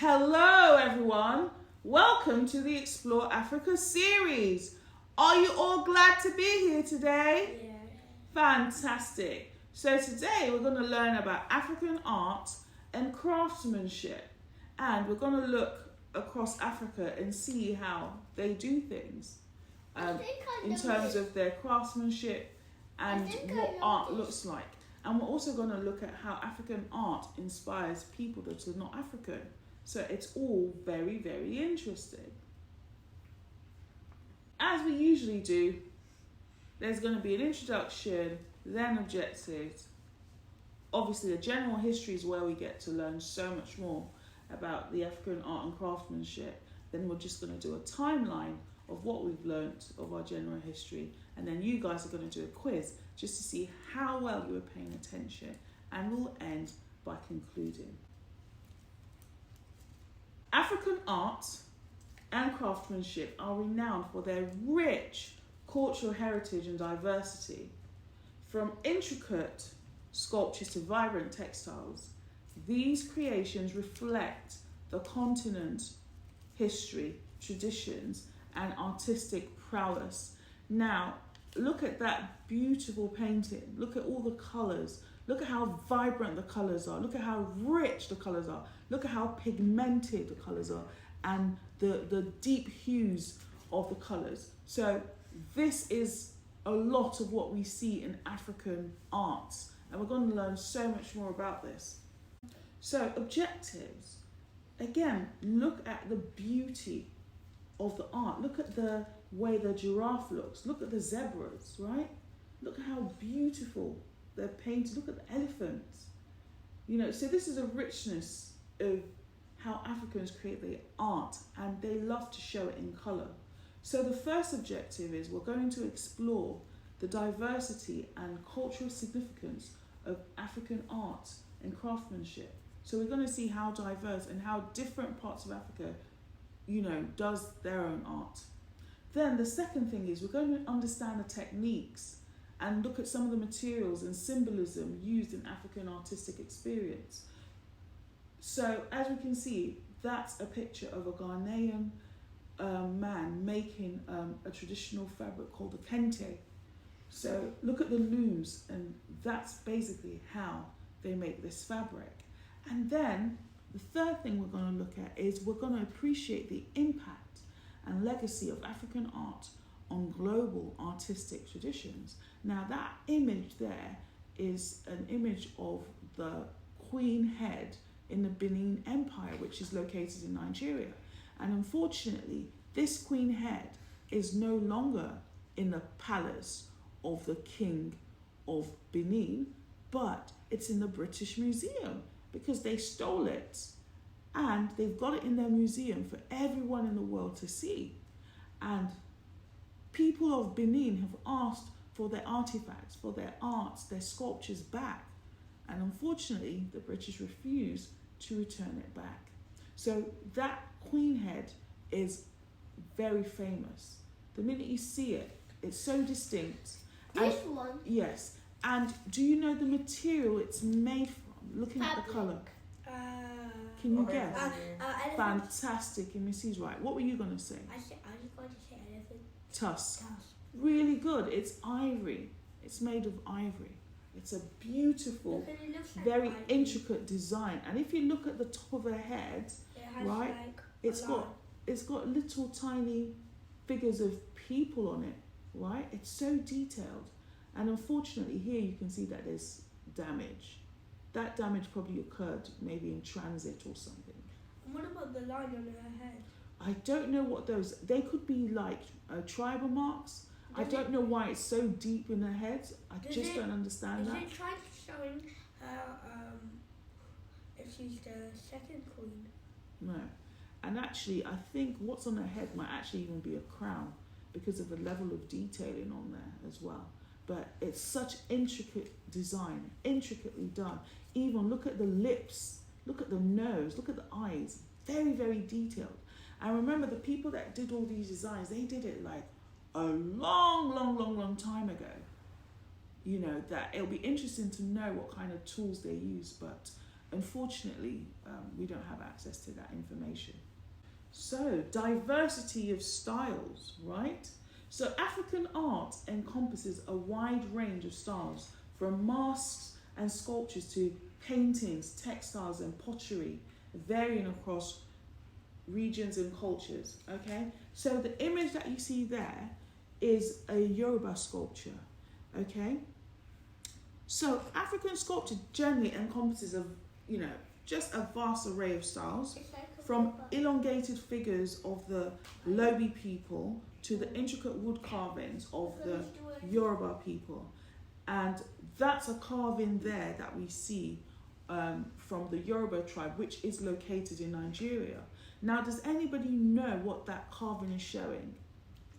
Hello everyone, welcome to the Explore Africa series. Are you all glad to be here today? Yeah. Fantastic. So today we're going to learn about African art and craftsmanship, and we're going to look across Africa and see how they do things in terms of their craftsmanship and what art looks like. And we're also going to look at how African art inspires people that are not African. So it's all very, very interesting. As we usually do, there's going to be an introduction, then objectives. Obviously, a general history is where we get to learn so much more about the African art and craftsmanship. Then we're just going to do a timeline of what we've learnt of our general history. And then you guys are going to do a quiz just to see how well you were paying attention. And we'll end by concluding. African art and craftsmanship are renowned for their rich cultural heritage and diversity. From intricate sculptures to vibrant textiles, these creations reflect the continent's history, traditions, and artistic prowess. Now, look at that beautiful painting. Look at all the colours. Look at how vibrant the colours are. Look at how rich the colours are. Look at how pigmented the colours are, and the deep hues of the colours. So this is a lot of what we see in African arts, and we're going to learn so much more about this. So objectives. Again, look at the beauty of the art. Look at the way the giraffe looks. Look at the zebras, right? Look at how beautiful they're painted. Look at the elephants. So this is a richness of how Africans create their art, and they love to show it in colour. So the first objective is we're going to explore the diversity and cultural significance of African art and craftsmanship. So we're going to see how diverse and how different parts of Africa, does their own art. Then the second thing is we're going to understand the techniques and look at some of the materials and symbolism used in African artistic experience. So as we can see, that's a picture of a Ghanaian man making a traditional fabric called a kente. So look at the looms, and that's basically how they make this fabric. And then the third thing we're going to look at is we're going to appreciate the impact and legacy of African art on global artistic traditions. Now that image there is an image of the Queen head in the Benin Empire, which is located in Nigeria. And unfortunately, this Queen head is no longer in the palace of the King of Benin, but it's in the British Museum because they stole it, and they've got it in their museum for everyone in the world to see. And people of Benin have asked for their artifacts, for their arts, their sculptures back. And unfortunately, the British refused to return it back. So that Queen head is very famous. The minute you see it, it's so distinct. This one? Yes. And do you know the material it's made from? Looking at the colour. Can you guess? Fantastic. And Missy's right. What were you going to say? I was going to say elephant. Tusk. Really good. It's ivory. It's made of ivory. It's a beautiful, very intricate design. And if you look at the top of her head, right, it's got little tiny figures of people on it, right? It's so detailed. And unfortunately here you can see that there's damage. That damage probably occurred maybe in transit or something. And what about the line on her head? I don't know what those, they could be like tribal marks. I don't know why it's so deep in her head. I just don't understand that. Is it trying to showing her if she's the second queen? No. And actually, I think what's on her head might actually even be a crown because of the level of detailing on there as well. But it's such intricate design, intricately done. Even look at the lips, look at the nose, look at the eyes. Very, very detailed. And remember, the people that did all these designs, they did it like a long time ago. That it'll be interesting to know what kind of tools they use, but unfortunately, we don't have access to that information. So, diversity of styles, right? So, African art encompasses a wide range of styles, from masks and sculptures to paintings, textiles, and pottery, varying across regions and cultures. Okay, so the image that you see there is a Yoruba sculpture. Okay, so African sculpture generally encompasses just a vast array of styles, from elongated figures of the Lobi people to the intricate wood carvings of the Yoruba people. And that's a carving there that we see from the Yoruba tribe, which is located in Nigeria. Now, does anybody know what that carving is showing?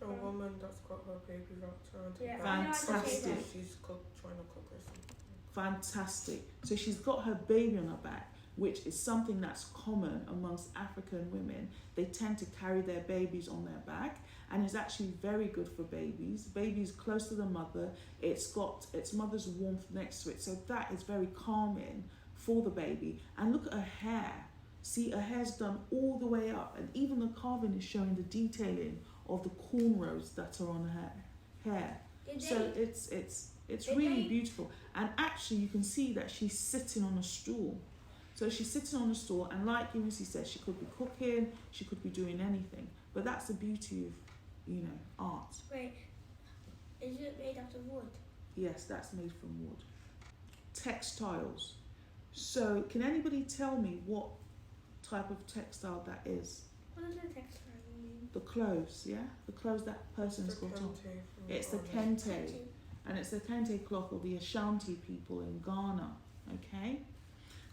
A woman that's got her baby wrapped around her Yeah, back. Fantastic. She's trying to cook or something. Fantastic. So she's got her baby on her back, which is something that's common amongst African women. They tend to carry their babies on their back, and it's actually very good for babies. Baby's close to the mother. It's got its mother's warmth next to it, so that is very calming for the baby. And look at her hair. See, her hair's done all the way up, and even the carving is showing the detailing of the cornrows that are on her hair. So it's really beautiful. And actually, you can see that she's sitting on a stool. So she's sitting on a stool, and like Eunice said, she could be cooking, she could be doing anything. But that's the beauty of, art. Wait, is it made out of wood? Yes, that's made from wood. Textiles. So can anybody tell me what type of textile that is? What does a textile mean? The clothes, yeah? The clothes that person's got on. It's the kente. And it's the kente cloth of the Ashanti people in Ghana, okay?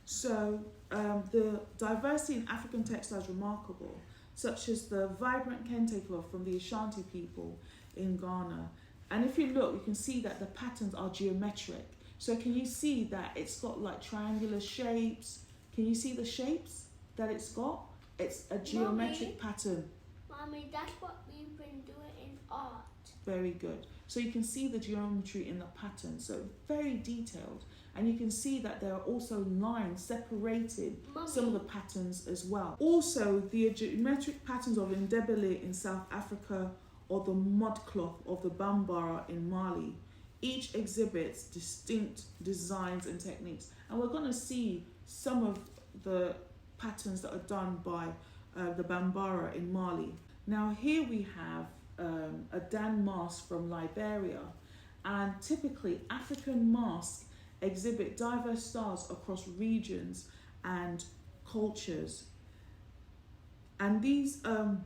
So the diversity in African textiles is remarkable, such as the vibrant kente cloth from the Ashanti people in Ghana. And if you look, you can see that the patterns are geometric. So can you see that it's got like triangular shapes? Can you see the shapes that it's got? It's a geometric pattern. Mommy, that's what we've been doing in art. Very good. So you can see the geometry in the pattern, so very detailed. And you can see that there are also lines separating some of the patterns as well. Also, the geometric patterns of Ndebele in South Africa or the mud cloth of the Bambara in Mali, each exhibits distinct designs and techniques. And we're going to see some of the patterns that are done by the Bambara in Mali. Now here we have a Dan mask from Liberia, and typically African masks exhibit diverse styles across regions and cultures. And these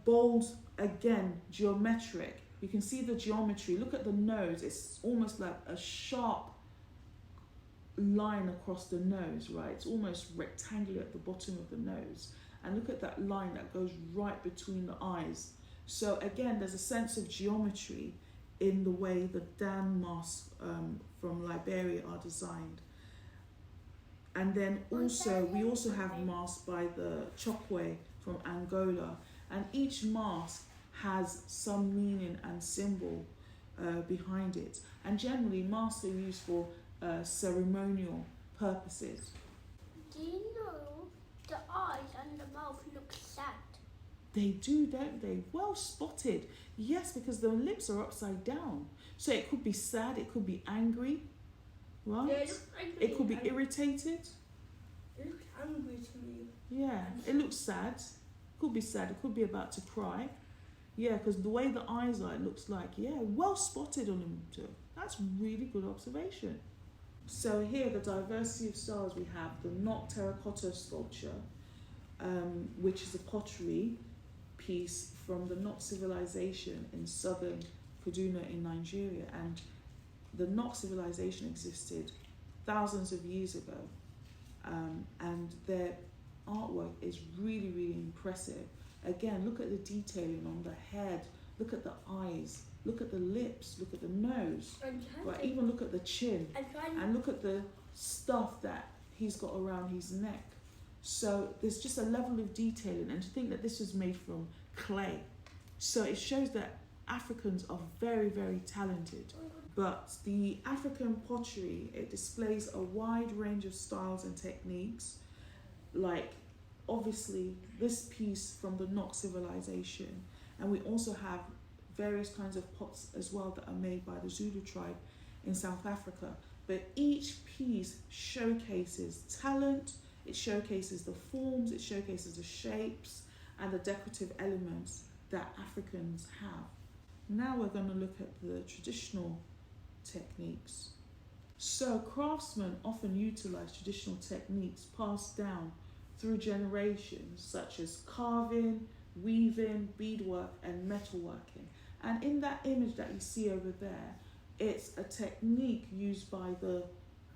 bold, again, geometric. You can see the geometry. Look at the nose. It's almost like a sharp line across the nose, right? It's almost rectangular at the bottom of the nose. And look at that line that goes right between the eyes. So again, there's a sense of geometry in the way the Dan masks from Liberia are designed. And then also, we also have masks by the Chokwe from Angola. And each mask has some meaning and symbol behind it. And generally, masks are used for ceremonial purposes. Do you know the eyes and the mouth look sad? They do, don't they? Well spotted. Yes, because the lips are upside down. So it could be sad, it could be angry, right? Yeah, it looks angry. It could be irritated. It looks angry to me. Yeah, it looks sad. Could be sad, it could be about to cry. Yeah, because the way the eyes are, it looks like, yeah, well spotted on them too. That's really good observation. So here, the diversity of styles, we have the Nok terracotta sculpture, which is a pottery piece from the Nok civilization in southern Kaduna in Nigeria. And the Nok civilization existed thousands of years ago. And their artwork is really, really impressive. Again, look at the detailing on the head, look at the eyes, look at the lips, look at the nose, right? Even look at the chin, and look at the stuff that he's got around his neck. So there's just a level of detailing, and to think that this was made from clay. So it shows that Africans are very, very talented. But the African pottery, it displays a wide range of styles and techniques, like obviously this piece from the Nok civilization, and we also have various kinds of pots as well that are made by the Zulu tribe in South Africa. But each piece showcases talent, it showcases the forms, it showcases the shapes and the decorative elements that Africans have. Now we're going to look at the traditional techniques. So craftsmen often utilize traditional techniques passed down through generations, such as carving, weaving, beadwork and metalworking. And in that image that you see over there, it's a technique used by the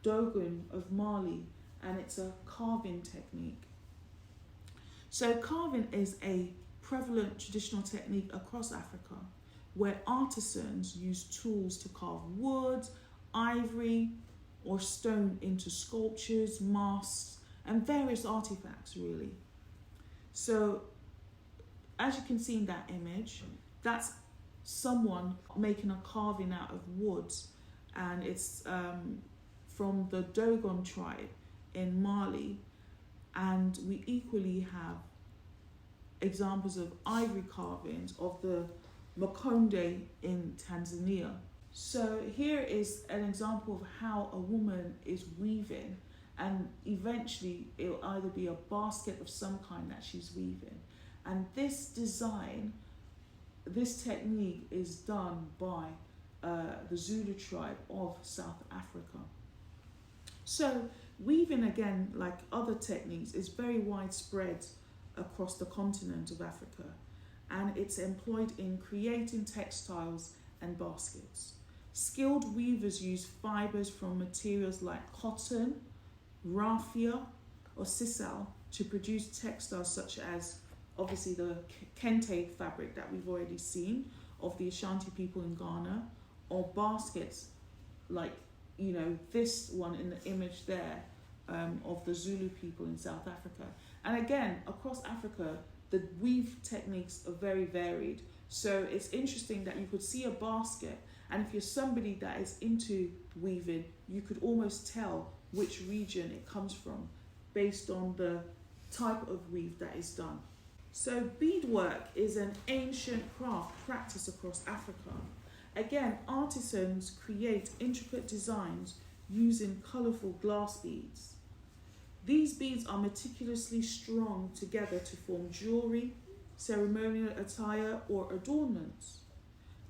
Dogon of Mali, and it's a carving technique. So carving is a prevalent traditional technique across Africa, where artisans use tools to carve wood, ivory, or stone into sculptures, masks, and various artifacts, really. So, as you can see in that image, that's someone making a carving out of wood, and it's from the Dogon tribe in Mali, and we equally have examples of ivory carvings of the Makonde in Tanzania. So here is an example of how a woman is weaving, and eventually it'll either be a basket of some kind that she's weaving. And this design, this technique is done by the Zulu tribe of South Africa. So weaving, again, like other techniques, is very widespread across the continent of Africa, and it's employed in creating textiles and baskets. Skilled weavers use fibers from materials like cotton, raffia, or sisal to produce textiles such as obviously the kente fabric that we've already seen of the Ashanti people in Ghana, or baskets like, you know, this one in the image there of the Zulu people in South Africa. And again, across Africa, the weave techniques are very varied. So it's interesting that you could see a basket, and if you're somebody that is into weaving, you could almost tell which region it comes from based on the type of weave that is done. So beadwork is an ancient craft practiced across Africa. Again, artisans create intricate designs using colourful glass beads. These beads are meticulously strung together to form jewellery, ceremonial attire, or adornments.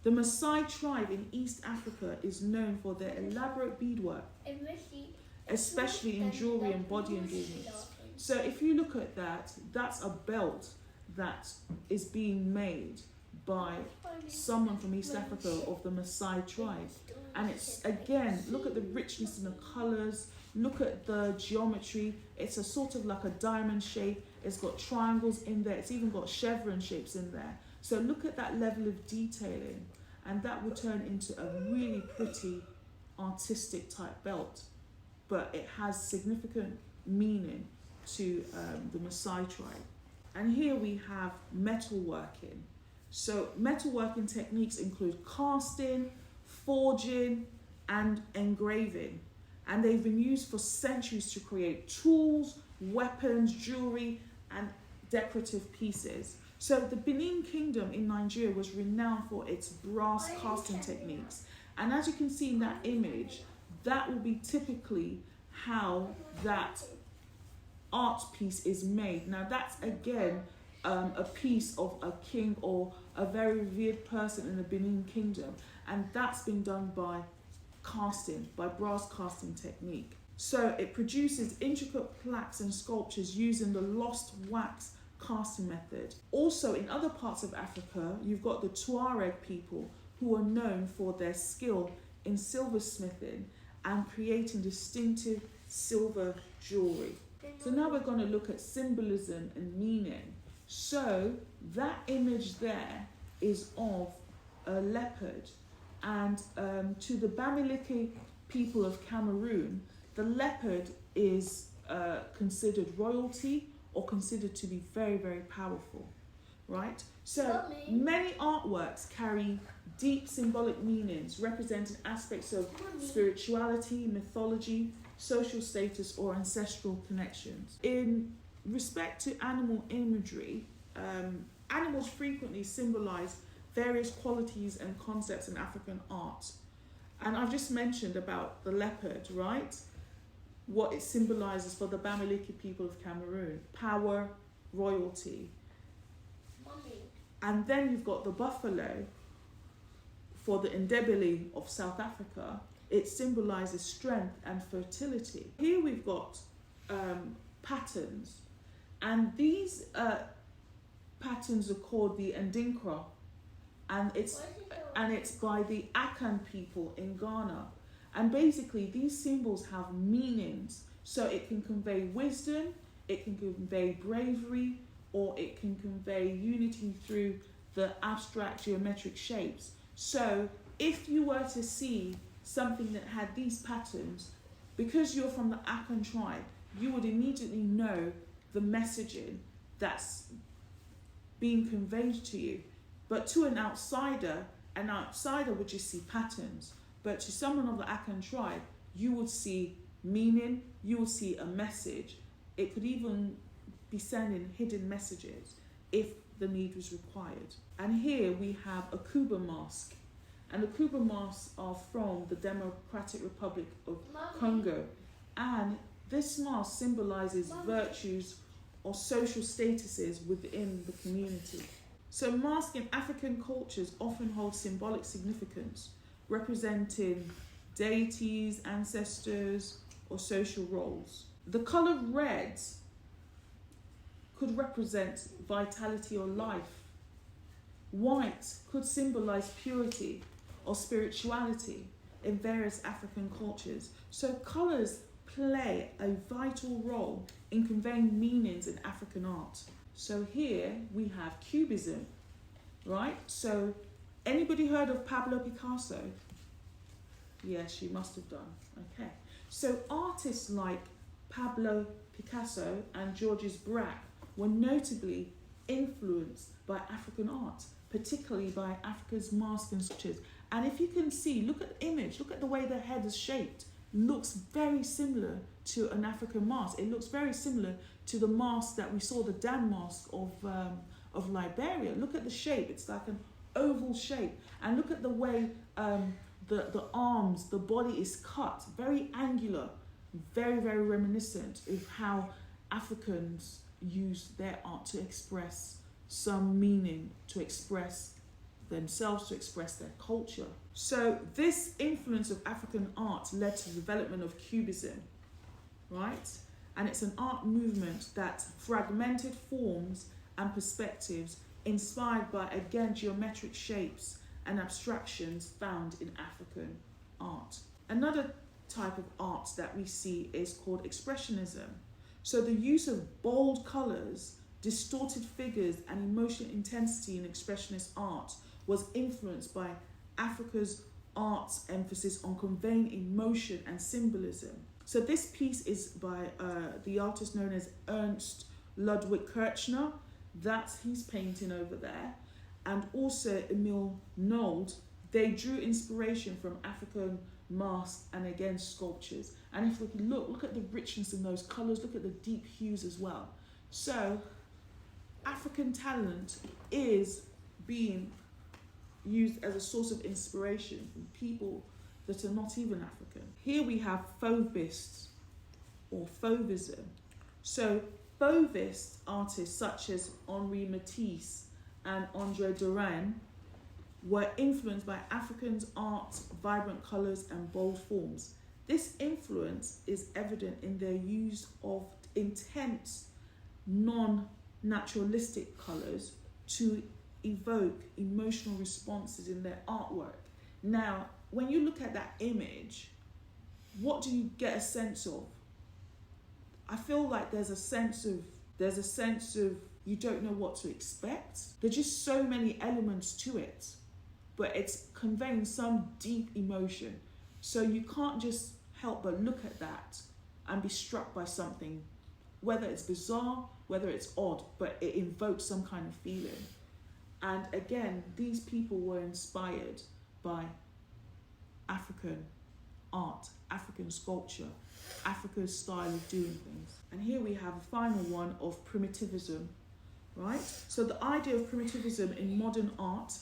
The Maasai tribe in East Africa is known for their elaborate beadwork, especially in jewellery and body adornments. So if you look at that, that's a belt that is being made by someone from East Africa of the Maasai tribe. And it's, again, look at the richness in the colours, look at the geometry. It's a sort of like a diamond shape. It's got triangles in there. It's even got chevron shapes in there. So look at that level of detailing, and that will turn into a really pretty artistic type belt. But it has significant meaning to the Maasai tribe. And here we have metalworking. So metalworking techniques include casting, forging, and engraving. And they've been used for centuries to create tools, weapons, jewelry, and decorative pieces. So the Benin Kingdom in Nigeria was renowned for its brass casting techniques. And as you can see in that image, that will be typically how that art piece is made. Now that's, again, a piece of a king or a very revered person in the Benin Kingdom, and that's been done by casting, by brass casting technique. So it produces intricate plaques and sculptures using the lost wax casting method. Also, in other parts of Africa, you've got the Tuareg people, who are known for their skill in silversmithing and creating distinctive silver jewelry. So now we're going to look at symbolism and meaning. So that image there is of a leopard, and to the Bamileke people of Cameroon, the leopard is considered royalty or considered to be very, very powerful, right? So many artworks carry deep symbolic meanings representing aspects of spirituality, mythology, social status, or ancestral connections. In respect to animal imagery, animals frequently symbolize various qualities and concepts in African art. And I've just mentioned about the leopard, right? What it symbolizes for the Bamileke people of Cameroon: power, royalty. Mommy. And then you've got the buffalo for the Ndebele of South Africa. It symbolizes strength and fertility. Here we've got patterns, and these patterns are called the Ndinkra, and it's by the Akan people in Ghana. And basically these symbols have meanings, so it can convey wisdom, it can convey bravery, or it can convey unity through the abstract geometric shapes. So if you were to see something that had these patterns, because you're from the Akan tribe, you would immediately know the messaging that's being conveyed to you. But to an outsider would just see patterns. But to someone of the Akan tribe, you would see meaning, you would see a message. It could even be sending hidden messages if the need was required. And here we have a Kuba mask. And the Kuba masks are from the Democratic Republic of Congo. And this mask symbolizes virtues or social statuses within the community. So masks in African cultures often hold symbolic significance, representing deities, ancestors, or social roles. The colour red could represent vitality or life. White could symbolize purity or spirituality in various African cultures. So colours play a vital role in conveying meanings in African art. So here we have Cubism, right? So anybody heard of Pablo Picasso? Yes, you must have done. Okay. So artists like Pablo Picasso and Georges Braque were notably influenced by African art, particularly by Africa's masks and sculptures. And if you can see, look at the image, look at the way the head is shaped. Looks very similar to an African mask. It looks very similar to the mask that we saw, the Dan mask of Liberia. Look at the shape, it's like an oval shape. And look at the way the arms, the body is cut, very angular, very, very reminiscent of how Africans use their art to express some meaning, to express themselves, to express their culture. So this influence of African art led to the development of Cubism, right? And it's an art movement that fragmented forms and perspectives inspired by, again, geometric shapes and abstractions found in African art. Another type of art that we see is called expressionism. So the use of bold colours, distorted figures, and emotional intensity in expressionist art was influenced by Africa's art's emphasis on conveying emotion and symbolism. So this piece is by the artist known as Ernst Ludwig Kirchner. That's his painting over there. And also Emil Nold. They drew inspiration from African masks and, again, sculptures. And if we can look at the richness in those colours, look at the deep hues as well. So African talent is being used as a source of inspiration from people that are not even African. Here we have Fauvists or Fauvism. So Fauvist artists such as Henri Matisse and André Derain were influenced by African art's vibrant colours and bold forms. This influence is evident in their use of intense, non-naturalistic colours to evoke emotional responses in their artwork. Now, when you look at that image, what do you get a sense of? I feel like there's a sense of you don't know what to expect. There's just so many elements to it, but it's conveying some deep emotion. So you can't just help but look at that and be struck by something, whether it's bizarre, whether it's odd, but it invokes some kind of feeling. And again, these people were inspired by African art, African sculpture, Africa's style of doing things. And here we have a final one of primitivism, right? So the idea of primitivism in modern art,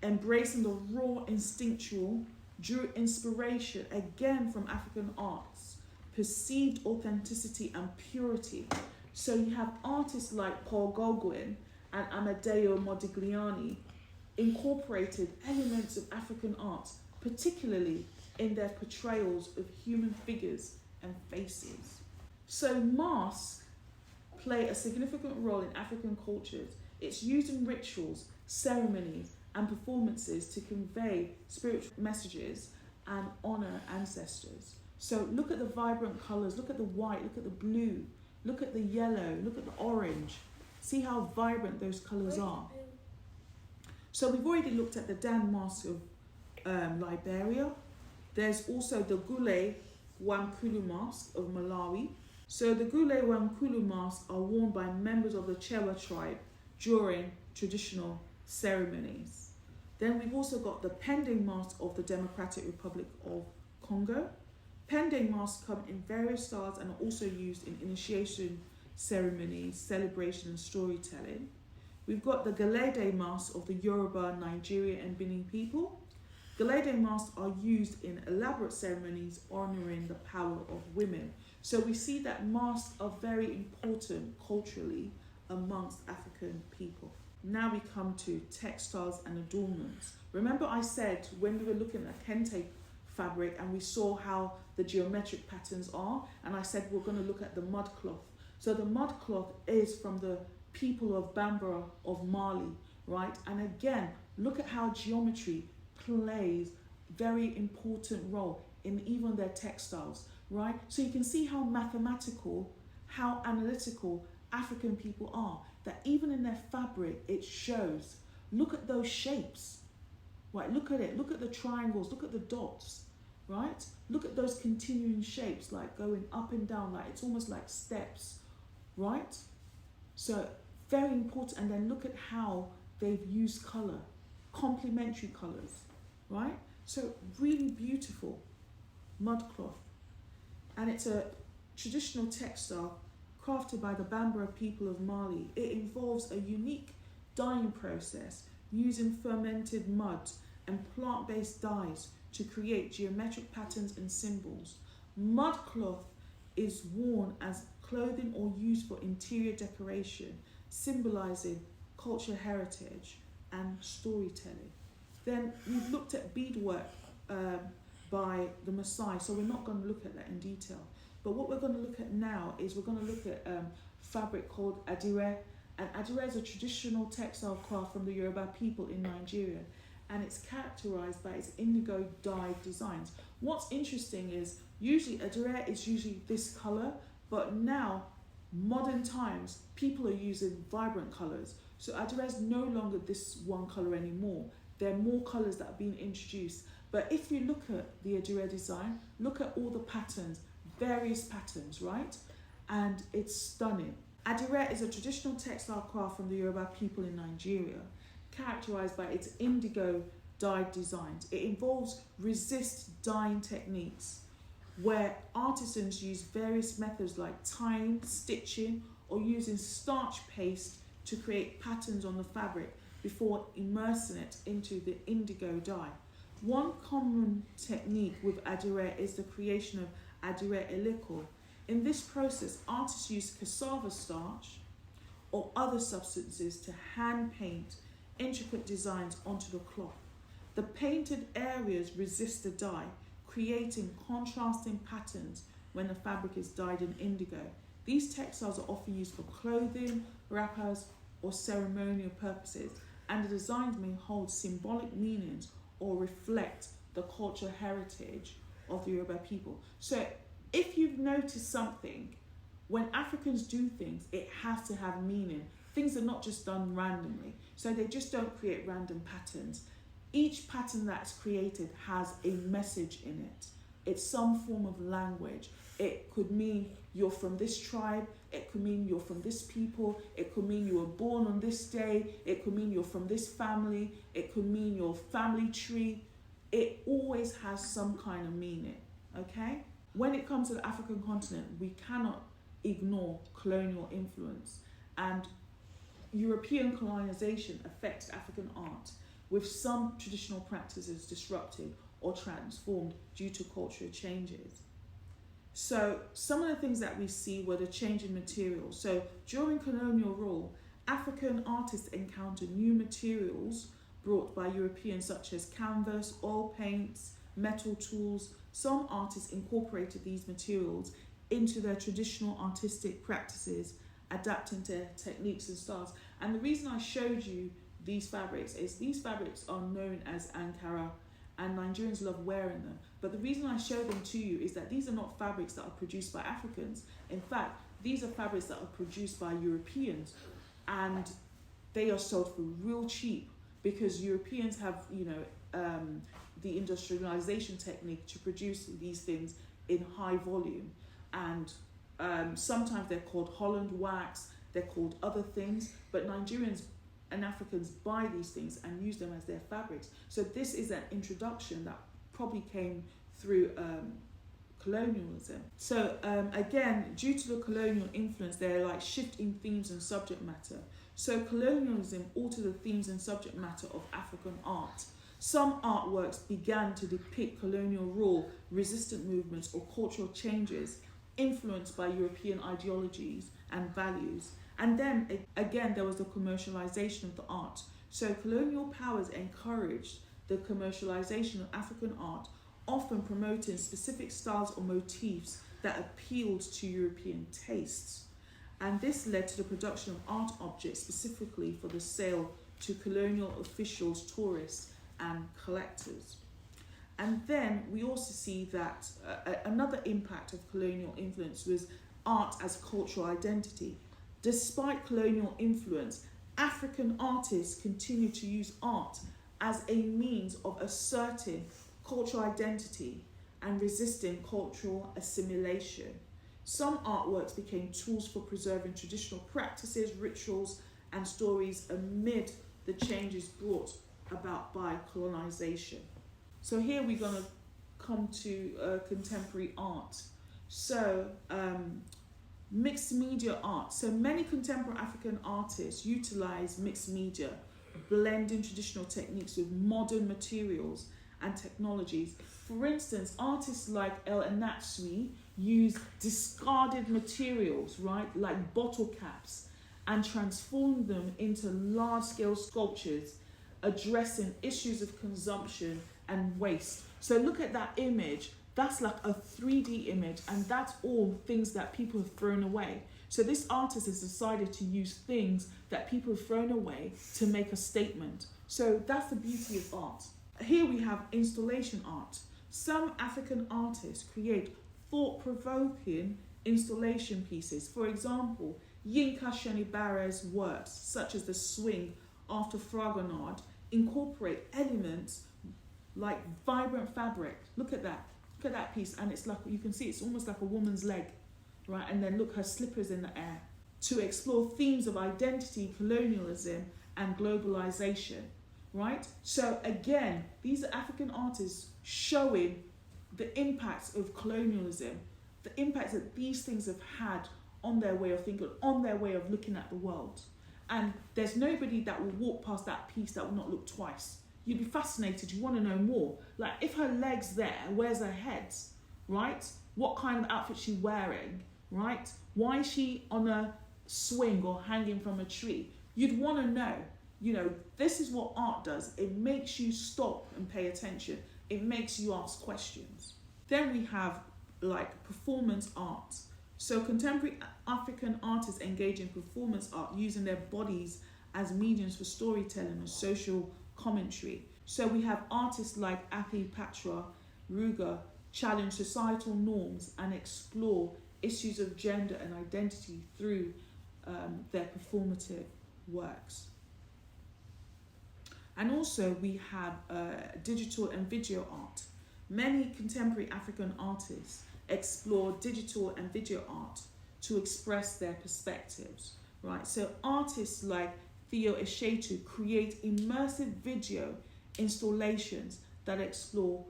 embracing the raw, instinctual, drew inspiration again from African arts, perceived authenticity and purity. So you have artists like Paul Gauguin and Amedeo Modigliani incorporated elements of African art, particularly in their portrayals of human figures and faces. So masks play a significant role in African cultures. It's used in rituals, ceremonies, and performances to convey spiritual messages and honour ancestors. So look at the vibrant colours, look at the white, look at the blue, look at the yellow, look at the orange. See how vibrant those colours are. So we've already looked at the Dan mask of Liberia. There's also the Gule Wamkulu mask of Malawi. So the Gule Wamkulu masks are worn by members of the Chewa tribe during traditional ceremonies. Then we've also got the Pending mask of the Democratic Republic of Congo. Pending masks come in various styles and are also used in initiation ceremonies, celebration and storytelling. We've got the Gelede mask of the Yoruba, Nigeria and Benin people. Gelede masks are used in elaborate ceremonies honouring the power of women. So we see that masks are very important culturally amongst African people. Now we come to textiles and adornments. Remember I said when we were looking at kente fabric and we saw how the geometric patterns are, and I said we're going to look at the mud cloth. So the mud cloth is from the people of Bambara of Mali, right? And again, look at how geometry plays very important role in even their textiles, right? So you can see how mathematical, how analytical African people are, that even in their fabric, it shows. Look at those shapes, right? Look at it, look at the triangles, look at the dots, right? Look at those continuing shapes, like going up and down, like it's almost like steps, right? So very important. And then look at how they've used colour, complementary colours, right? So really beautiful mud cloth. And it's a traditional textile crafted by the Bambara people of Mali. It involves a unique dyeing process using fermented mud and plant-based dyes to create geometric patterns and symbols. Mud cloth is worn as clothing or used for interior decoration, symbolizing cultural heritage and storytelling. Then we've looked at beadwork by the Maasai, so we're not going to look at that in detail. But what we're going to look at now is we're going to look at fabric called adire. And adire is a traditional textile craft from the Yoruba people in Nigeria, and it's characterized by its indigo dyed designs. What's interesting is usually adire is usually this color, but now modern times people are using vibrant colors. So adire is no longer this one color anymore. There are more colors that are being introduced. But if you look at the adire design, look at all the patterns, various patterns, right? And it's stunning. Adire is a traditional textile craft from the Yoruba people in Nigeria, characterized by its indigo dyed designs. It involves resist dyeing techniques where artisans use various methods like tying, stitching, or using starch paste to create patterns on the fabric before immersing it into the indigo dye. One common technique with adire is the creation of adire eliko. In this process, artists use cassava starch or other substances to hand paint intricate designs onto the cloth. The painted areas resist the dye, creating contrasting patterns when the fabric is dyed in indigo. These textiles are often used for clothing, wrappers, or ceremonial purposes, and the designs may hold symbolic meanings or reflect the cultural heritage of the Yoruba people. So if you've noticed something, when Africans do things, it has to have meaning. Things are not just done randomly. So they just don't create random patterns. Each pattern that's created has a message in it. It's some form of language. It could mean you're from this tribe. It could mean you're from this people. It could mean you were born on this day. It could mean you're from this family. It could mean your family tree. It always has some kind of meaning. okay? When it comes to the African continent, we cannot ignore colonial influence, and European colonization affected African art, with some traditional practices disrupted or transformed due to cultural changes. So some of the things that we see were the change in materials. So during colonial rule, African artists encountered new materials brought by Europeans, such as canvas, oil paints, metal tools. Some artists incorporated these materials into their traditional artistic practices, adapting to their techniques and styles. And the reason I showed you these fabrics is these fabrics are known as Ankara, and Nigerians love wearing them. But the reason I show them to you is that these are not fabrics that are produced by Africans. In fact, these are fabrics that are produced by Europeans, and they are sold for real cheap because Europeans have, the industrialization technique to produce these things in high volume. And sometimes they're called Holland wax, they're called other things, but Nigerians and Africans buy these things and use them as their fabrics. So this is an introduction that probably came through colonialism. So again, due to the colonial influence, they're like shifting themes and subject matter. So colonialism altered the themes and subject matter of African art. Some artworks began to depict colonial rule, resistant movements, or cultural changes influenced by European ideologies and values. And then again, there was the commercialization of the art. So colonial powers encouraged the commercialization of African art, often promoting specific styles or motifs that appealed to European tastes. And this led to the production of art objects specifically for the sale to colonial officials, tourists, and collectors. And then we also see that another impact of colonial influence was art as cultural identity. Despite colonial influence, African artists continue to use art as a means of asserting cultural identity and resisting cultural assimilation. Some artworks became tools for preserving traditional practices, rituals, and stories amid the changes brought about by colonization. So here we're going to come to contemporary art. So mixed media art. So many contemporary African artists utilize mixed media, blending traditional techniques with modern materials and technologies. For instance, artists like El Anatsui use discarded materials, right, like bottle caps, and transform them into large-scale sculptures addressing issues of consumption and waste. So look at that image. That's like a 3D image, and that's all things that people have thrown away. So this artist has decided to use things that people have thrown away to make a statement. So that's the beauty of art. Here we have installation art. Some African artists create thought-provoking installation pieces. For example, Yinka Shenibare's works, such as the swing after Fragonard, incorporate elements like vibrant fabric. Look at that. Look at that piece, and it's like, you can see it's almost like a woman's leg, right? And then look, her slippers in the air, to explore themes of identity, colonialism, and globalization, right? So again, these are African artists showing the impacts of colonialism, the impacts that these things have had on their way of thinking, on their way of looking at the world. And there's nobody that will walk past that piece that will not look twice. You'd be fascinated, you want to know more. Like, if her leg's there, where's her head, right? What kind of outfit she wearing, right? Why is she on a swing or hanging from a tree? You'd want to know. You know, this is what art does. It makes you stop and pay attention. It makes you ask questions. Then we have like performance art. So contemporary African artists engage in performance art using their bodies as mediums for storytelling and social commentary. So we have artists like Cleopatra, Ruger challenge societal norms and explore issues of gender and identity through their performative works. And also we have digital and video art. Many contemporary African artists explore digital and video art to express their perspectives, right? So artists like Theo Eshetu create immersive video installations that explore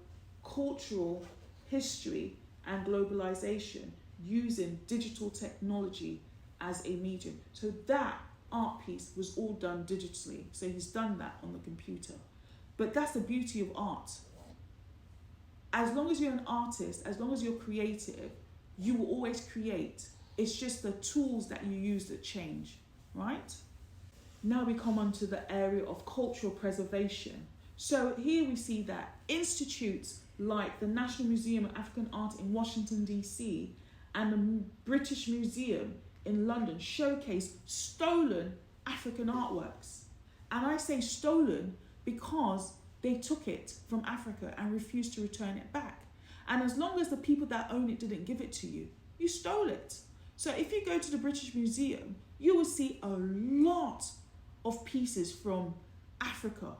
cultural history, and globalization using digital technology as a medium. So that art piece was all done digitally. So he's done that on the computer. But that's the beauty of art. As long as you're an artist, as long as you're creative, you will always create. It's just the tools that you use that change, right? Now we come on to the area of cultural preservation. So here we see that institutes like the National Museum of African Art in Washington, D.C. and the British Museum in London showcase stolen African artworks. And I say stolen because they took it from Africa and refused to return it back. And as long as the people that own it didn't give it to you, you stole it. So if you go to the British Museum, you will see a lot of pieces from Africa.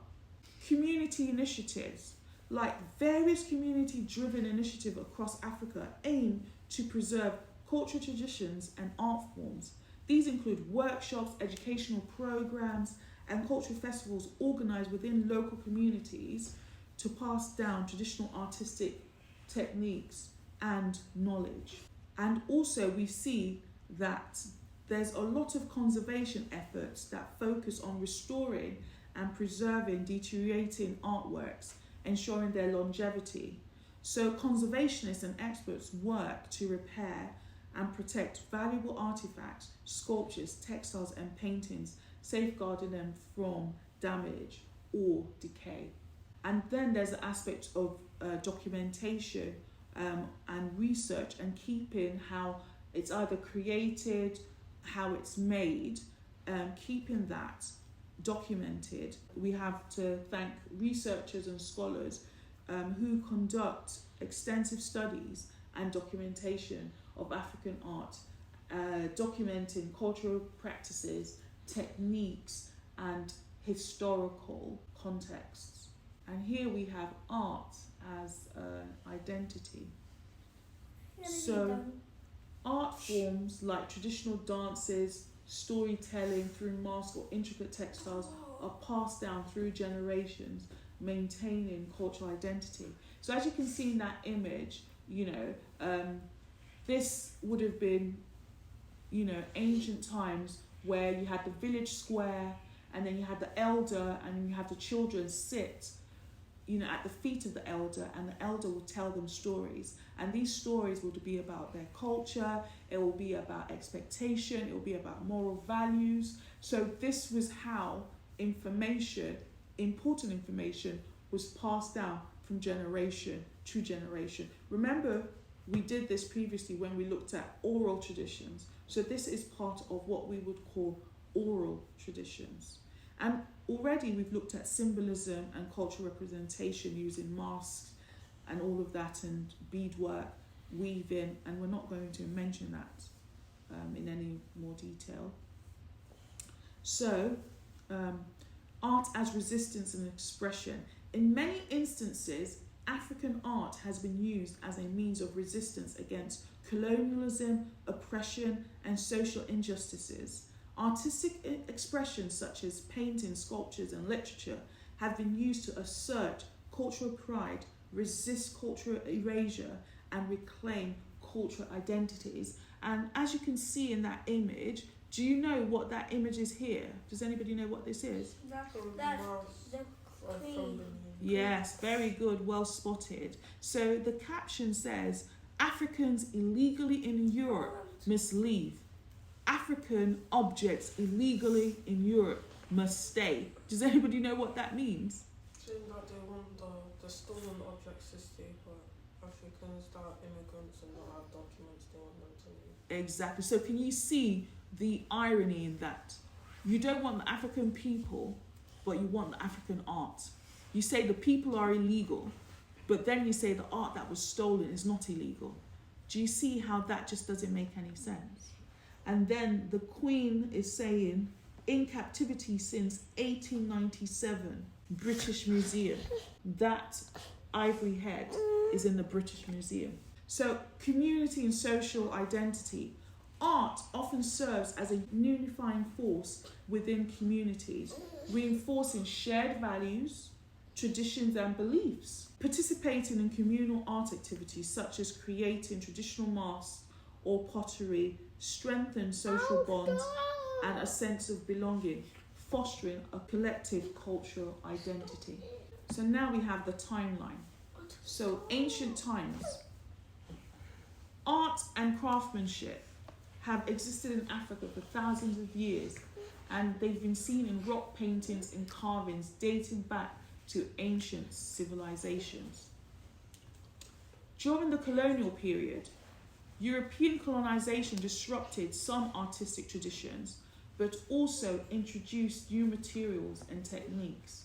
Community initiatives, like various community-driven initiatives across Africa, aim to preserve cultural traditions and art forms. These include workshops, educational programs, and cultural festivals organized within local communities to pass down traditional artistic techniques and knowledge. And also we see that there's a lot of conservation efforts that focus on restoring and preserving deteriorating artworks, ensuring their longevity. So conservationists and experts work to repair and protect valuable artifacts, sculptures, textiles and paintings, safeguarding them from damage or decay. And then there's the aspect of documentation and research and keeping how it's either created, how it's made, keeping that documented. We have to thank researchers and scholars who conduct extensive studies and documentation of African art, documenting cultural practices, techniques, and historical contexts. And here we have art as an identity. So art forms like traditional dances, storytelling through masks or intricate textiles are passed down through generations, maintaining cultural identity. So as you can see in that image, this would have been, ancient times where you had the village square and then you had the elder and then you had the children sit, at the feet of the elder, and the elder would tell them stories. And these stories would be about their culture, it will be about expectation, it will be about moral values. So this was how important information was passed down from generation to generation. Remember, we did this previously when we looked at oral traditions. So this is part of what we would call oral traditions. And already we've looked at symbolism and cultural representation using masks and all of that, and beadwork, weaving, and we're not going to mention that in any more detail. So, art as resistance and expression. In many instances, African art has been used as a means of resistance against colonialism, oppression, and social injustices. Artistic expressions such as painting, sculptures, and literature have been used to assert cultural pride, resist cultural erasure, and reclaim cultural identities. And as you can see in that image, do you know what that image is here? Does anybody know what this is? That's the queen. Yes, very good, well spotted. So the caption says, Africans illegally in Europe must leave. African objects illegally in Europe must stay. Does anybody know what that means? Saying that they want the stolen objects to stay, but Africans that are immigrants and don't have documents, they want them to leave. Exactly. So can you see the irony in that? You don't want the African people, but you want the African art. You say the people are illegal, but then you say the art that was stolen is not illegal. Do you see how that just doesn't make any sense? And then the Queen is saying, in captivity since 1897, British Museum. That ivory head is in the British Museum. So community and social identity. Art often serves as a unifying force within communities, reinforcing shared values, traditions and beliefs. Participating in communal art activities such as creating traditional masks or pottery strengthens social bonds and a sense of belonging, fostering a collective cultural identity. So now we have the timeline. So ancient times. Art and craftsmanship have existed in Africa for thousands of years, and they've been seen in rock paintings and carvings dating back to ancient civilizations. During the colonial period, European colonization disrupted some artistic traditions, but also introduced new materials and techniques.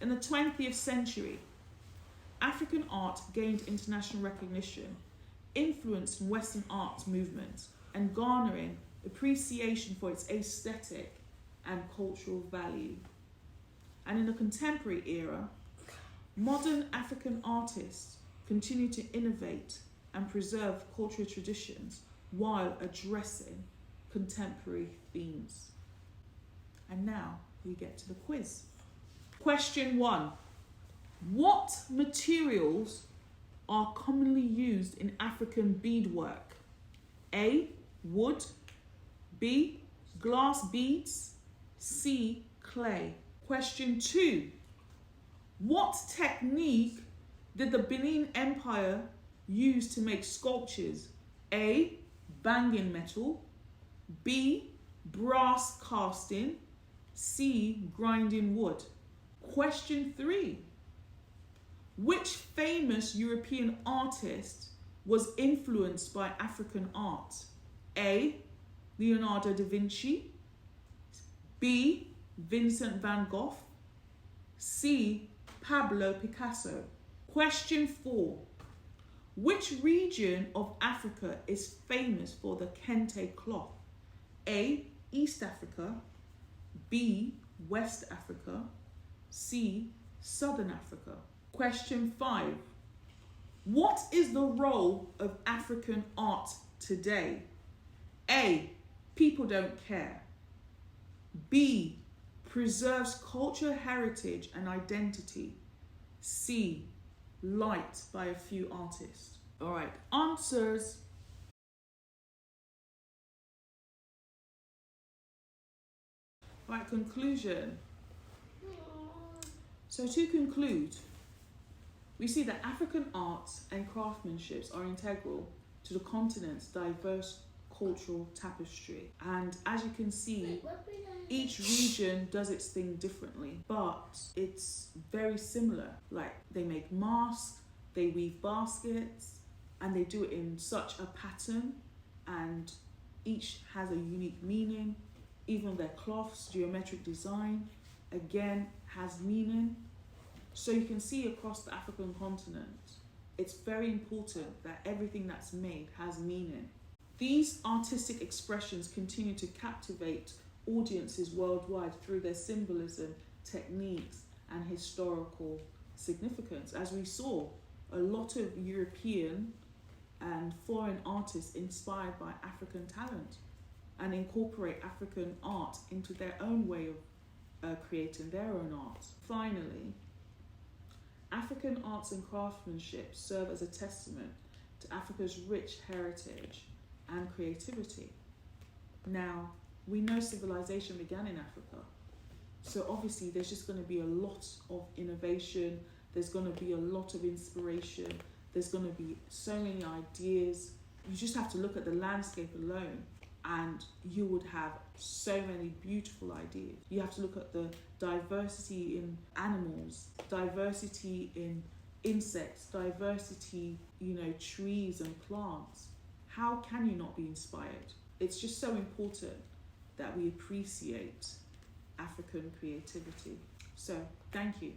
In the 20th century, African art gained international recognition, influenced Western art movements, and garnering appreciation for its aesthetic and cultural value. And in the contemporary era, modern African artists continue to innovate and preserve cultural traditions while addressing contemporary themes. And now we get to the quiz. Question 1. What materials are commonly used in African beadwork? A. Wood. B. Glass beads. C. Clay. Question 2. What technique did the Benin Empire use to make sculptures? A. Banging metal. B. Brass casting. C. Grinding wood. Question 3. Which famous European artist was influenced by African art? A. Leonardo da Vinci. B. Vincent van Gogh. C. Pablo Picasso. Question 4. Which region of Africa is famous for the kente cloth? A. East Africa. B. West Africa. C. Southern Africa. Question 5. What is the role of African art today? A. People don't care. B. Preserves cultural heritage and identity. C. Light by a few artists. All right, answers. Right, conclusion. So to conclude, we see that African arts and craftsmanships are integral to the continent's diverse cultural tapestry. And as you can see, each region does its thing differently, but it's very similar. Like, they make masks, they weave baskets, and they do it in such a pattern, and each has a unique meaning. Even their cloths, geometric design, again, has meaning. So you can see across the African continent, it's very important that everything that's made has meaning. These artistic expressions continue to captivate audiences worldwide through their symbolism, techniques, and historical significance. As we saw, a lot of European and foreign artists inspired by African talent and incorporate African art into their own way of creating their own art. Finally, African arts and craftsmanship serve as a testament to Africa's rich heritage and creativity. Now, we know civilization began in Africa, so obviously there's just going to be a lot of innovation, there's going to be a lot of inspiration, there's going to be so many ideas. You just have to look at the landscape alone and you would have so many beautiful ideas. You have to look at the diversity in animals, diversity in insects, diversity, trees and plants. How can you not be inspired? It's just so important that we appreciate African creativity. So, thank you.